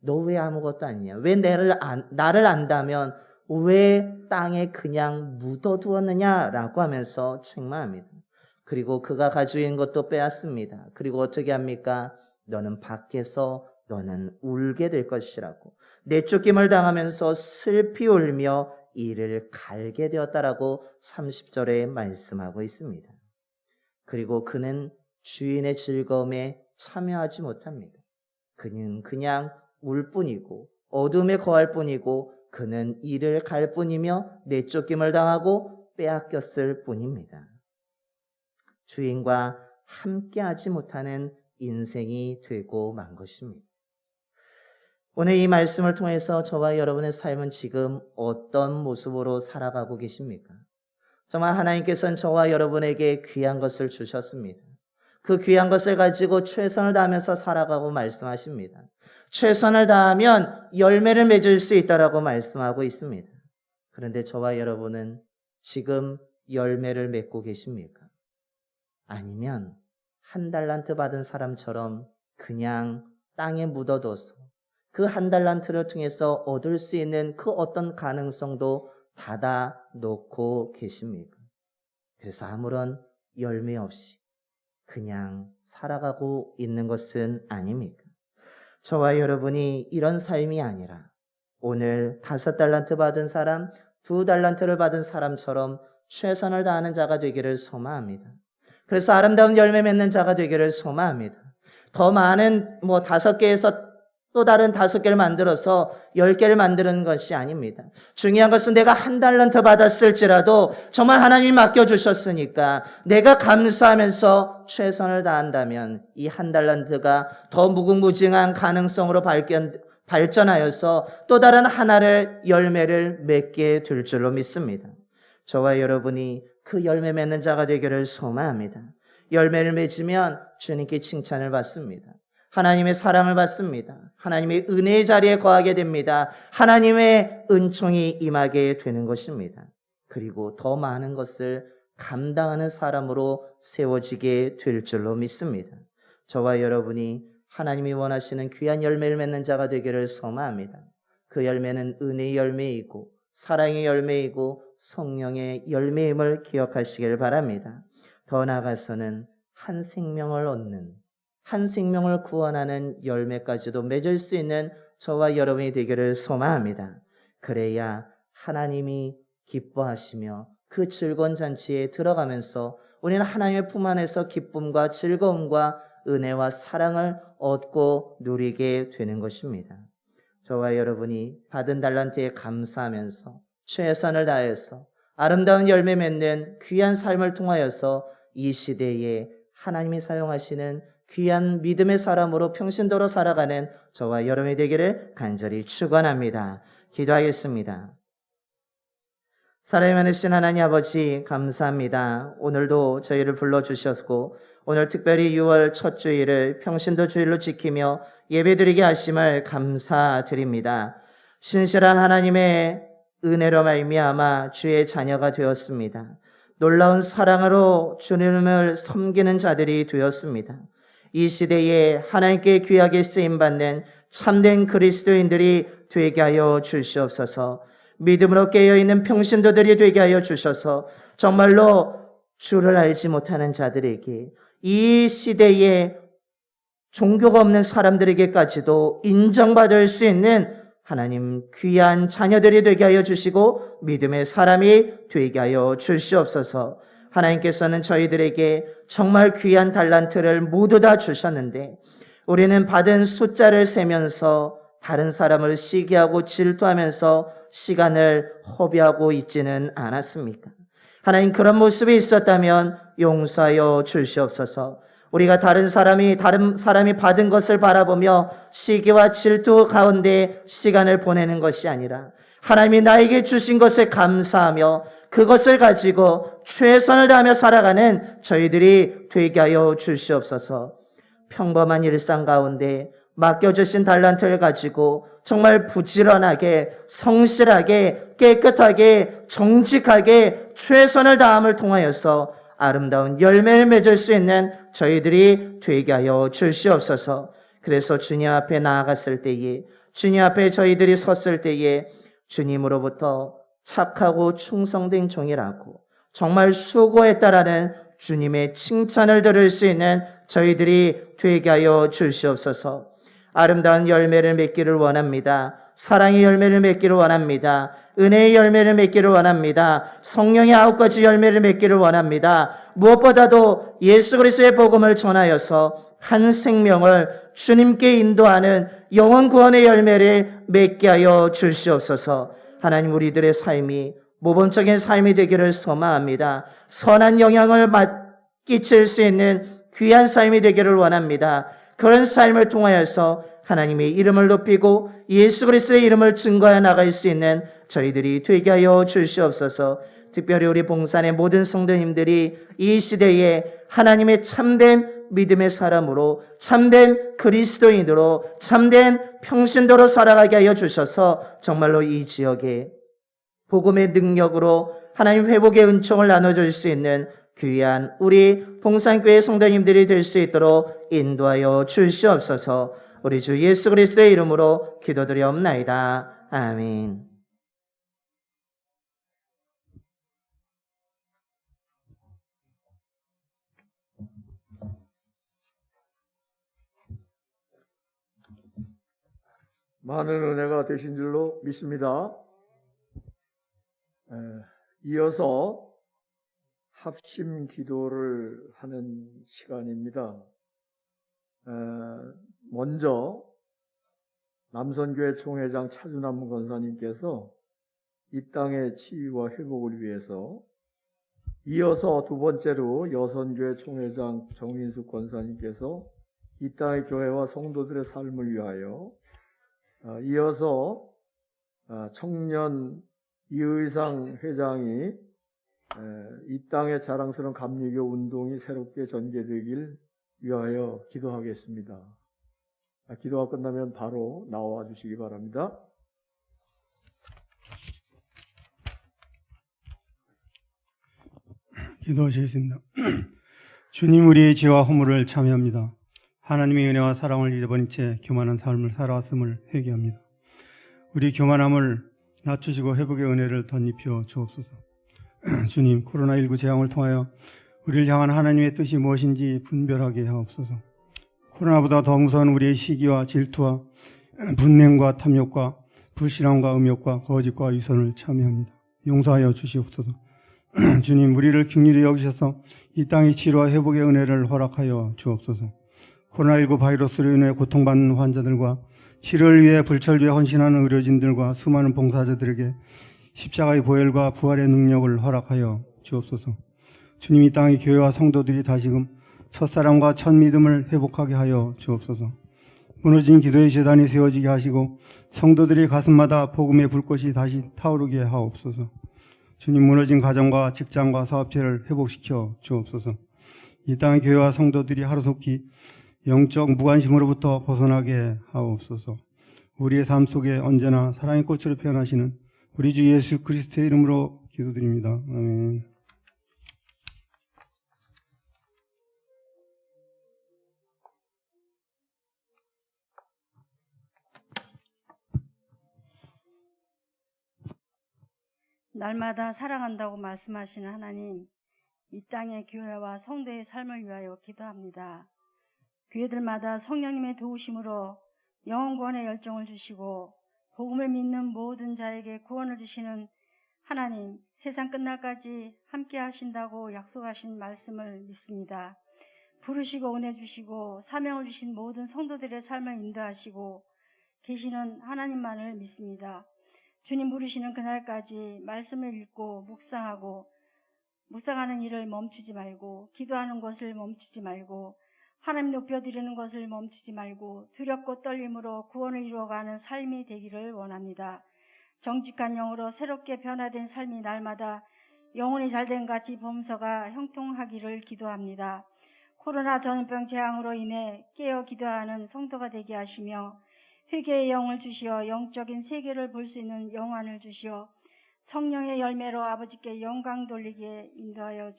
[SPEAKER 5] 너 왜 아무것도 아니냐? 왜 나를 안다면 왜 땅에 그냥 묻어두었느냐라고 하면서 책망합니다. 그리고 그가 가지고 있는 것도 빼앗습니다. 그리고 어떻게 합니까? 너는 밖에서 너는 울게 될 것이라고. 내쫓김을 당하면서 슬피 울며 이를 갈게 되었다라고 30절에 말씀하고 있습니다. 그리고 그는 주인의 즐거움에 참여하지 못합니다. 그는 그냥 울 뿐이고 어둠에 거할 뿐이고 그는 이를 갈 뿐이며 내쫓김을 당하고 빼앗겼을 뿐입니다. 주인과 함께하지 못하는 인생이 되고 만 것입니다. 오늘 이 말씀을 통해서 저와 여러분의 삶은 지금 어떤 모습으로 살아가고 계십니까? 정말 하나님께서는 저와 여러분에게 귀한 것을 주셨습니다. 그 귀한 것을 가지고 최선을 다하면서 살아가고 말씀하십니다. 최선을 다하면 열매를 맺을 수 있다라고 말씀하고 있습니다. 그런데 저와 여러분은 지금 열매를 맺고 계십니까? 아니면 한 달란트 받은 사람처럼 그냥 땅에 묻어둬서 그 한 달란트를 통해서 얻을 수 있는 그 어떤 가능성도 닫아 놓고 계십니까? 그래서 아무런 열매 없이 그냥 살아가고 있는 것은 아닙니까? 저와 여러분이 이런 삶이 아니라 오늘 5달란트 받은 사람, 2달란트를 받은 사람처럼 최선을 다하는 자가 되기를 소망합니다. 그래서 아름다운 열매 맺는 자가 되기를 소망합니다. 더 많은 5개에서 또 다른 5개를 만들어서 10개를 만드는 것이 아닙니다. 중요한 것은 내가 한 달란트 받았을지라도 정말 하나님이 맡겨주셨으니까 내가 감사하면서 최선을 다한다면 이 한 달란트가 더 무궁무진한 가능성으로 발전하여서 또 다른 하나를 열매를 맺게 될 줄로 믿습니다. 저와 여러분이 그 열매 맺는 자가 되기를 소망합니다. 열매를 맺으면 주님께 칭찬을 받습니다. 하나님의 사랑을 받습니다. 하나님의 은혜의 자리에 거하게 됩니다. 하나님의 은총이 임하게 되는 것입니다. 그리고 더 많은 것을 감당하는 사람으로 세워지게 될 줄로 믿습니다. 저와 여러분이 하나님이 원하시는 귀한 열매를 맺는 자가 되기를 소망합니다. 그 열매는 은혜의 열매이고 사랑의 열매이고 성령의 열매임을 기억하시길 바랍니다. 더 나아가서는 한 생명을 얻는, 한 생명을 구원하는 열매까지도 맺을 수 있는 저와 여러분이 되기를 소망합니다. 그래야 하나님이 기뻐하시며 그 즐거운 잔치에 들어가면서 우리는 하나님의 품 안에서 기쁨과 즐거움과 은혜와 사랑을 얻고 누리게 되는 것입니다. 저와 여러분이 받은 달란트에 감사하면서 최선을 다해서 아름다운 열매 맺는 귀한 삶을 통하여서 이 시대에 하나님이 사용하시는 귀한 믿음의 사람으로 평신도로 살아가는 저와 여러분이 되기를 간절히 축원합니다. 기도하겠습니다. 사랑이 많으신 하나님 아버지 감사합니다. 오늘도 저희를 불러주셨고 오늘 특별히 6월 첫 주일을 평신도 주일로 지키며 예배드리게 하심을 감사드립니다. 신실한 하나님의 은혜로 말미암아 주의 자녀가 되었습니다. 놀라운 사랑으로 주님을 섬기는 자들이 되었습니다. 이 시대에 하나님께 귀하게 쓰임받는 참된 그리스도인들이 되게 하여 주시옵소서. 믿음으로 깨어있는 평신도들이 되게 하여 주셔서 정말로 주를 알지 못하는 자들에게 이 시대에 종교가 없는 사람들에게까지도 인정받을 수 있는 하나님 귀한 자녀들이 되게 하여 주시고 믿음의 사람이 되게 하여 주시옵소서. 하나님께서는 저희들에게 정말 귀한 달란트를 모두 다 주셨는데 우리는 받은 숫자를 세면서 다른 사람을 시기하고 질투하면서 시간을 허비하고 있지는 않았습니까? 하나님 그런 모습이 있었다면 용서하여 주시옵소서. 우리가 다른 사람이 받은 것을 바라보며 시기와 질투 가운데 시간을 보내는 것이 아니라 하나님이 나에게 주신 것에 감사하며 그것을 가지고 최선을 다하며 살아가는 저희들이 되게 하여 주시옵소서. 평범한 일상 가운데 맡겨주신 달란트를 가지고 정말 부지런하게, 성실하게, 깨끗하게, 정직하게 최선을 다함을 통하여서 아름다운 열매를 맺을 수 있는 저희들이 되게 하여 주시옵소서. 그래서 주님 앞에 나아갔을 때에, 주님 앞에 저희들이 섰을 때에 주님으로부터 착하고 충성된 종이라고 정말 수고했다라는 주님의 칭찬을 들을 수 있는 저희들이 되게 하여 주시옵소서. 아름다운 열매를 맺기를 원합니다. 사랑의 열매를 맺기를 원합니다. 은혜의 열매를 맺기를 원합니다. 성령의 9가지 열매를 맺기를 원합니다. 무엇보다도 예수 그리스도의 복음을 전하여서 한 생명을 주님께 인도하는 영원 구원의 열매를 맺게 하여 주시옵소서. 하나님, 우리들의 삶이 모범적인 삶이 되기를 소망합니다. 선한 영향을 끼칠 수 있는 귀한 삶이 되기를 원합니다. 그런 삶을 통하여서 하나님의 이름을 높이고 예수 그리스도의 이름을 증거해 나갈 수 있는 저희들이 되게 하여 주시옵소서. 특별히 우리 봉산의 모든 성도님들이 이 시대에 하나님의 참된 믿음의 사람으로, 참된 그리스도인으로, 참된 평신도로 살아가게 하여 주셔서 정말로 이 지역에 복음의 능력으로 하나님 회복의 은총을 나눠줄 수 있는 귀한 우리 봉산교회 성도님들이 될 수 있도록 인도하여 주시옵소서. 우리 주 예수 그리스도의 이름으로 기도드리옵나이다. 아멘.
[SPEAKER 1] 많은 은혜가 되신 줄로 믿습니다. 이어서 합심 기도를 하는 시간입니다. 먼저 남선교회 총회장 차준남 권사님께서 이 땅의 치유와 회복을 위해서, 이어서 두 번째로 여선교회 총회장 정인숙 권사님께서 이 땅의 교회와 성도들의 삶을 위하여, 이어서 청년 이의상 회장이 이 땅의 자랑스러운 감리교 운동이 새롭게 전개되길 위하여 기도하겠습니다. 기도가 끝나면 바로 나와 주시기 바랍니다.
[SPEAKER 6] 기도하시겠습니다. 주님, 우리의 죄와 허물을 참회합니다. 하나님의 은혜와 사랑을 잊어버린 채 교만한 삶을 살아왔음을 회개합니다. 우리 교만함을 낮추시고 회복의 은혜를 덧입혀 주옵소서. 주님, 코로나19 재앙을 통하여 우리를 향한 하나님의 뜻이 무엇인지 분별하게 하옵소서. 코로나보다 더 무서운 우리의 시기와 질투와 분냉과 탐욕과 불신앙과 음욕과 거짓과 위선을 참회합니다. 용서하여 주시옵소서. 주님, 우리를 긍휼히 여기셔서 이 땅의 치료와 회복의 은혜를 허락하여 주옵소서. 코로나19 바이러스로 인해 고통받는 환자들과 치료를 위해 불철주에 헌신하는 의료진들과 수많은 봉사자들에게 십자가의 보혈과 부활의 능력을 허락하여 주옵소서. 주님, 이 땅의 교회와 성도들이 다시금 첫사랑과 첫 믿음을 회복하게 하여 주옵소서. 무너진 기도의 제단이 세워지게 하시고 성도들의 가슴마다 복음의 불꽃이 다시 타오르게 하옵소서. 주님, 무너진 가정과 직장과 사업체를 회복시켜 주옵소서. 이 땅의 교회와 성도들이 하루속히 영적 무관심으로부터 벗어나게 하옵소서. 우리의 삶 속에 언제나 사랑의 꽃으로 피어나시는 우리 주 예수 그리스도의 이름으로 기도드립니다. 아멘.
[SPEAKER 7] 날마다 사랑한다고 말씀하시는 하나님, 이 땅의 교회와 성도의 삶을 위하여 기도합니다. 교회들마다 성령님의 도우심으로 영혼구원의 열정을 주시고 복음을 믿는 모든 자에게 구원을 주시는 하나님, 세상 끝날까지 함께 하신다고 약속하신 말씀을 믿습니다. 부르시고 은혜 주시고 사명을 주신 모든 성도들의 삶을 인도하시고 계시는 하나님만을 믿습니다. 주님 부르시는 그날까지 말씀을 읽고 묵상하는 일을 멈추지 말고, 기도하는 것을 멈추지 말고, 하나님 높여드리는 것을 멈추지 말고 두렵고 떨림으로 구원을 이루어가는 삶이 되기를 원합니다. 정직한 영으로 새롭게 변화된 삶이 날마다 영혼이 잘된 같이 범서가 형통하기를 기도합니다. 코로나 전염병 재앙으로 인해 깨어 기도하는 성도가 되게 하시며 회개의 영을 주시어 영적인 세계를 볼 수 있는 영안을 주시어 성령의 열매로 아버지께 영광 돌리게 인도하여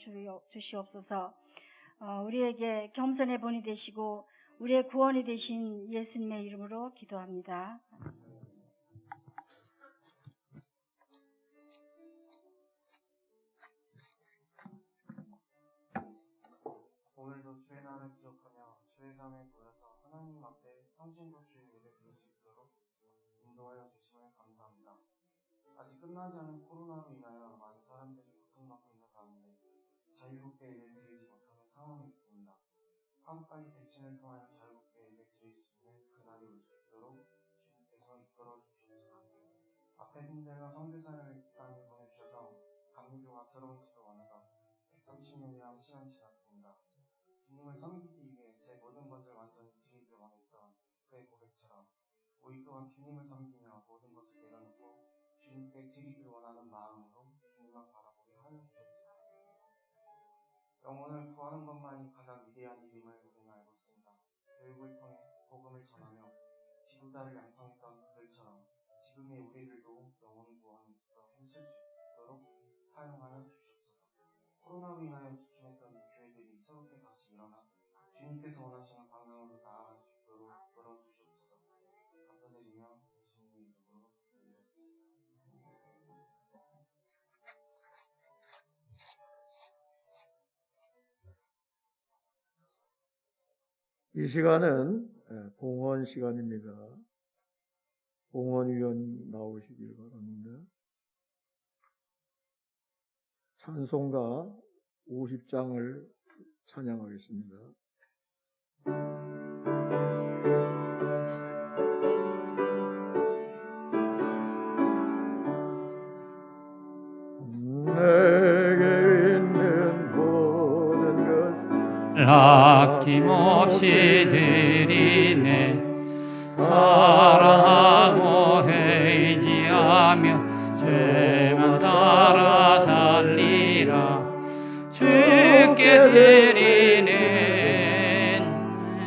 [SPEAKER 7] 주시옵소서. 우리에게 겸손의 본이 되시고 우리의 구원이 되신 예수님의 이름으로 기도합니다.
[SPEAKER 8] 오늘도 주의 날을 기억하며 주의 전에 모여서 하나님 앞에 성신도 주의 예배 드릴 수 있도록 인도하여 주심을 감사합니다. 아직 끝나지 않은 코로나로 인하여 많은 사람들이 고통받고 있는 가운데 자유롭게 예배 드리지 못하는 상황이 있습니다. 하루빨리 백신을 통하여 자유롭게 예배 드릴 수 있는 그날이 올 수 있도록 주님께서 이끌어 주시옵소서. 앞에 분들과 성교사를 이 땅에 보내주셔서 감리교와 새로운 기도 원해서 130년이라는 시간이 지났습니다. 주님을 섬기기 위해 제 모든 것을 완전히 드리기를 원했던 그의 고백처럼 우리 또한 주님을 섬기며 모든 것을 내려놓고 주님께 드리기를 원하는 마음으로 주님만 바라보게 하여 주옵소서. 영혼을 구하는 것만이 가장 위대한 일임을 우리는 알고 있습니다. 교육을 통해 복음을 전하며 지도자를 양성했던 그들처럼 지금의 우리들도 영혼 구원에 있어 힘쓸 수 있도록 사용하여 주시옵소서. 코로나로 인하여 주춤했던 교회들이 새롭게 다시 일어나 주님께서 원하시는 방향으로 나아갈 수 있도록 이끌어 주시옵소서. 감사드리며 예수님의 이름으로 기도드렸습니다.
[SPEAKER 1] 이 시간은 봉헌 시간입니다. 봉헌위원 나오시길 바랍니다. 찬송가 50장을 찬양하겠습니다. 내게 있는 모든 것을
[SPEAKER 9] 아낌없이 드리네. 사랑하고 회지하며 죄만 따라 살리라. 주께 드리네,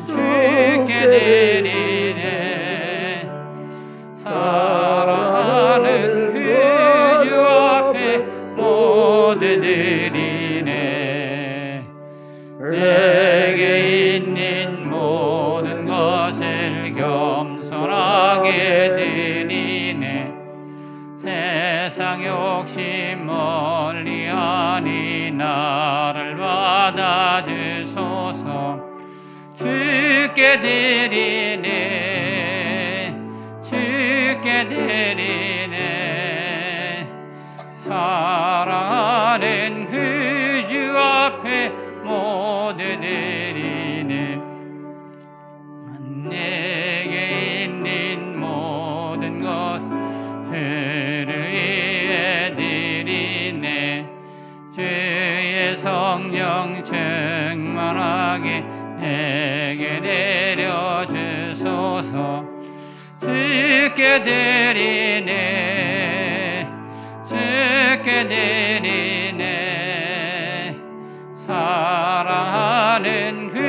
[SPEAKER 9] 주께 드리네. 사랑하는 그 주 앞에 모두 드리네. 내게 있는 모든 것을 겸손하게 드리네. 세상 욕심 멀리하니 나를 받아주소서. 주께 드리네, 주께 드리네. 사랑하는 그 주 앞에 모두 드리네. 내게 있는 모든 것들을 위해 드리네. 주의 성령 충만하게 내게 내려주소서. 주께 드리네, 주께 드리네. 사랑하는 그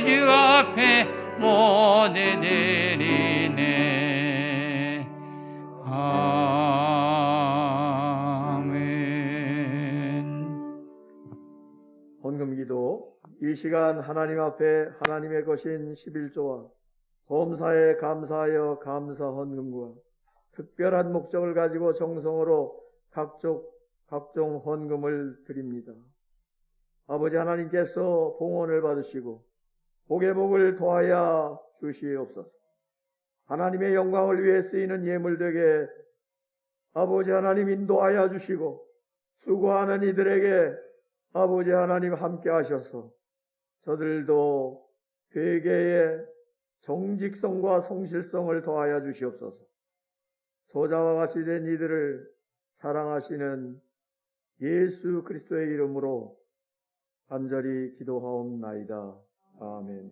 [SPEAKER 9] 주 앞에 모두 드리네. 아멘.
[SPEAKER 1] 헌금기도. 이 시간 하나님 앞에 하나님의 것인 11조와 범사에 감사하여 감사 헌금과 특별한 목적을 가지고 정성으로 각종 헌금을 드립니다. 아버지 하나님께서 봉헌을 받으시고 복의 복을 더하여 주시옵소서. 하나님의 영광을 위해 쓰이는 예물 되게 아버지 하나님 인도하여 주시고, 수고하는 이들에게 아버지 하나님 함께 하셔서 저들도 회개의 정직성과 성실성을 더하여 주시옵소서. 소자와 같이 된 이들을 사랑하시는 예수 그리스도의 이름으로 간절히 기도하옵나이다. 아멘.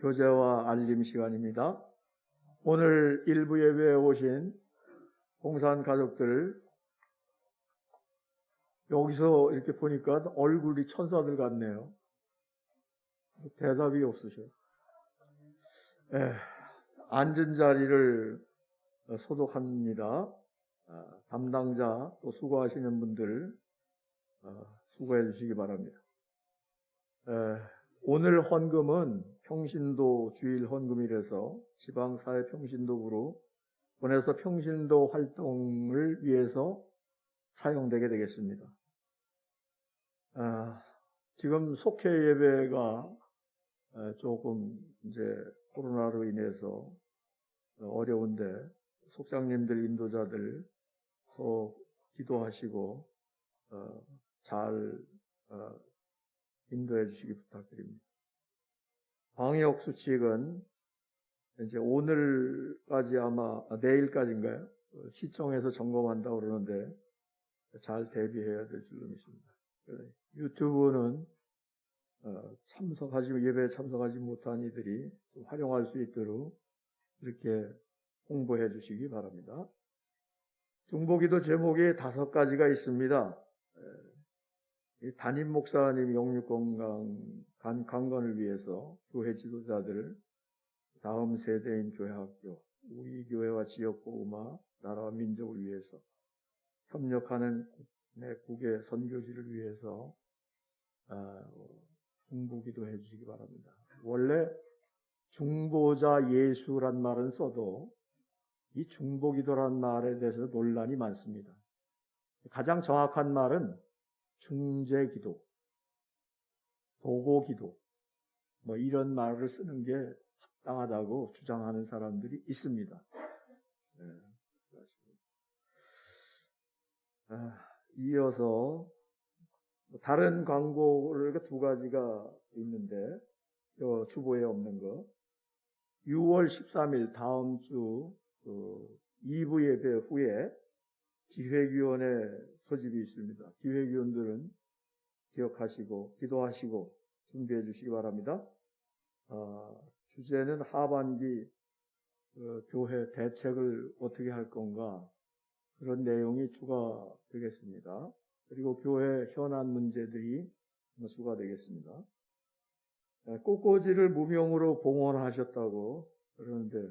[SPEAKER 1] 교제와 알림 시간입니다. 오늘 일부 예배에 오신 봉산 가족들, 여기서 이렇게 보니까 얼굴이 천사들 같네요. 대답이 없으셔요. 앉은 자리를 소독합니다. 담당자 또 수고하시는 분들 수고해 주시기 바랍니다. 오늘 헌금은 평신도 주일 헌금이라서 지방사회 평신도부로 보내서 평신도 활동을 위해서 사용되게 되겠습니다. 지금 속회 예배가 조금 이제 코로나로 인해서 어려운데 속장님들, 인도자들 더 기도하시고 잘 인도해 주시기 부탁드립니다. 방역 수칙은 이제 오늘까지 아마 내일까지인가요? 시청에서 점검한다고 그러는데 잘 대비해야 될 줄로 믿습니다. 유튜브는 예배에 참석하지 못한 이들이 좀 활용할 수 있도록 이렇게 홍보해 주시기 바랍니다. 중보기도 제목이 5가지가 있습니다. 담임 목사님 영육건강 강건을 위해서 교회 지도자들, 다음 세대인 교회학교, 우리 교회와 지역보호마, 나라와 민족을 위해서 협력하는 국의 선교지를 위해서 중보기도 해주시기 바랍니다. 원래 중보자 예수란 말은 써도 이 중보기도란 말에 대해서 논란이 많습니다. 가장 정확한 말은 중재기도, 도고기도 뭐 이런 말을 쓰는 게 합당하다고 주장하는 사람들이 있습니다. 이어서 다른 광고가 2가지가 있는데 주보에 없는 거 6월 13일 다음 주 2부 예배 후에 기획위원회 소집이 있습니다. 기획위원들은 기억하시고 기도하시고 준비해 주시기 바랍니다. 주제는 하반기 교회 대책을 어떻게 할 건가 그런 내용이 추가되겠습니다. 그리고 교회 현안 문제들이 추가되겠습니다. 꽃꽂이를 무명으로 봉헌하셨다고 그러는데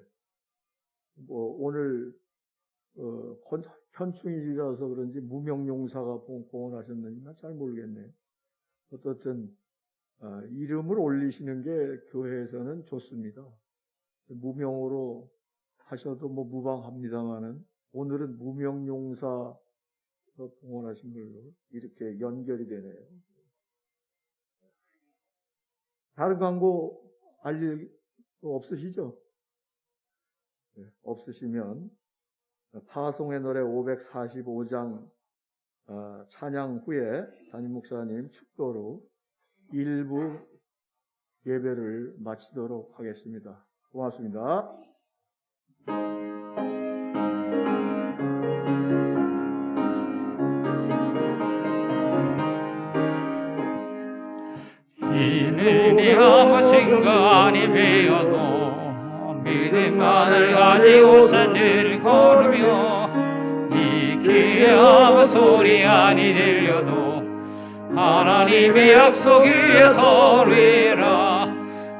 [SPEAKER 1] 오늘 현충일이라서 그런지 무명용사가 봉헌하셨는지 잘 모르겠네요. 어떻든 이름을 올리시는 게 교회에서는 좋습니다. 무명으로 하셔도 무방합니다만은 오늘은 무명용사 봉헌하신 걸로 이렇게 연결이 되네요. 다른 광고 알릴 거 없으시죠? 네, 없으시면 파송의 노래 545장 찬양 후에 담임 목사님 축도로 일부 예배를 마치도록 하겠습니다. 고맙습니다.
[SPEAKER 9] 이는 아무 증거니 배워도 믿음만을 가지고서 늘 걸으며 이 귀에 아무 소리 아니 들려도 하나님의 약속 위에 서리라.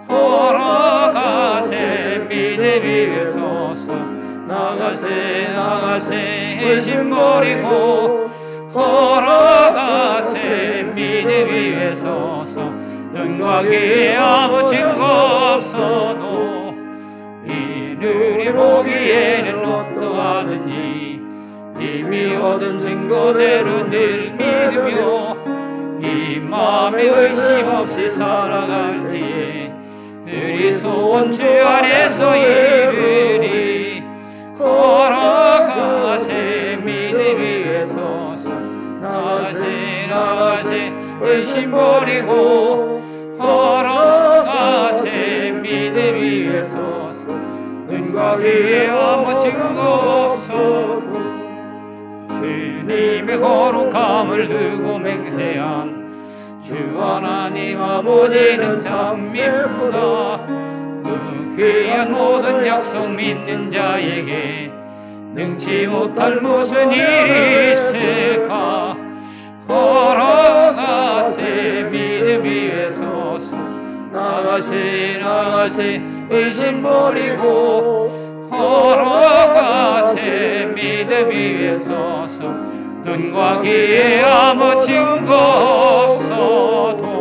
[SPEAKER 9] 걸어가세 믿음 위에 서서 나가세 의심 버리고 걸어가세 믿음 위에 서서 눈과 귀에 아무 증거 없어도 이 눈이 보기에는 어떠하든지 이미 얻은 증거대로 늘 믿으며 이 마음에 의심 없이 살아갈 때에 우리 소원 주 안에서 이르리. 걸어가세 믿음 위에 서서 나가세 의심 버리고 걸어가세 믿음 위에 서서 눈과 귀에 아무 증거 없어도 주님의 거룩함을 두고 맹세한 주 하나님 하나님 아버지는 참 미쁘다. 그 귀한 모든 약속 믿는 자에게 능치 못할 무슨 일이 있을까. 걸어가세 믿음 위에 서서 나가세 의심 버리고 걸어가세 믿음 위에 서서 눈과 귀에 아무 증거 없어도.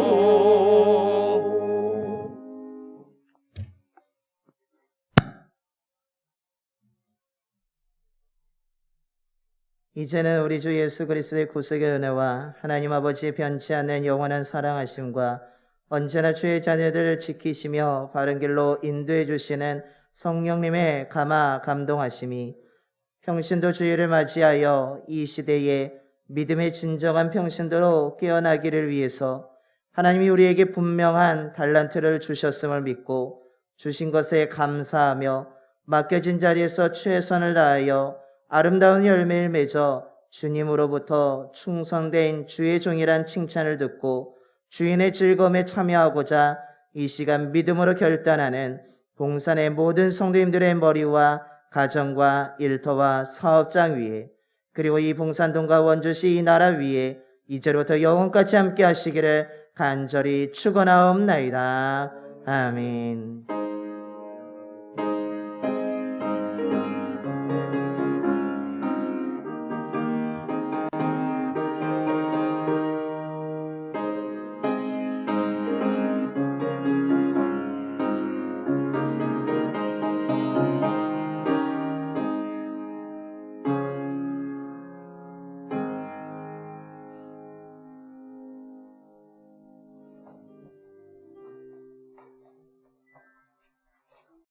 [SPEAKER 5] 이제는 우리 주 예수 그리스도의 구속의 은혜와 하나님 아버지의 변치 않는 영원한 사랑하심과 언제나 주의 자녀들을 지키시며 바른 길로 인도해 주시는 성령님의 감동하심이 평신도 주일을 맞이하여 이 시대에 믿음의 진정한 평신도로 깨어나기를 위해서 하나님이 우리에게 분명한 달란트를 주셨음을 믿고 주신 것에 감사하며 맡겨진 자리에서 최선을 다하여 아름다운 열매를 맺어 주님으로부터 충성된 주의 종이란 칭찬을 듣고 주인의 즐거움에 참여하고자 이 시간 믿음으로 결단하는 봉산의 모든 성도님들의 머리와 가정과 일터와 사업장 위에, 그리고 이 봉산동과 원주시 이 나라 위에 이제로부터 영원까지 함께 하시기를 간절히 축원하옵나이다. 아멘.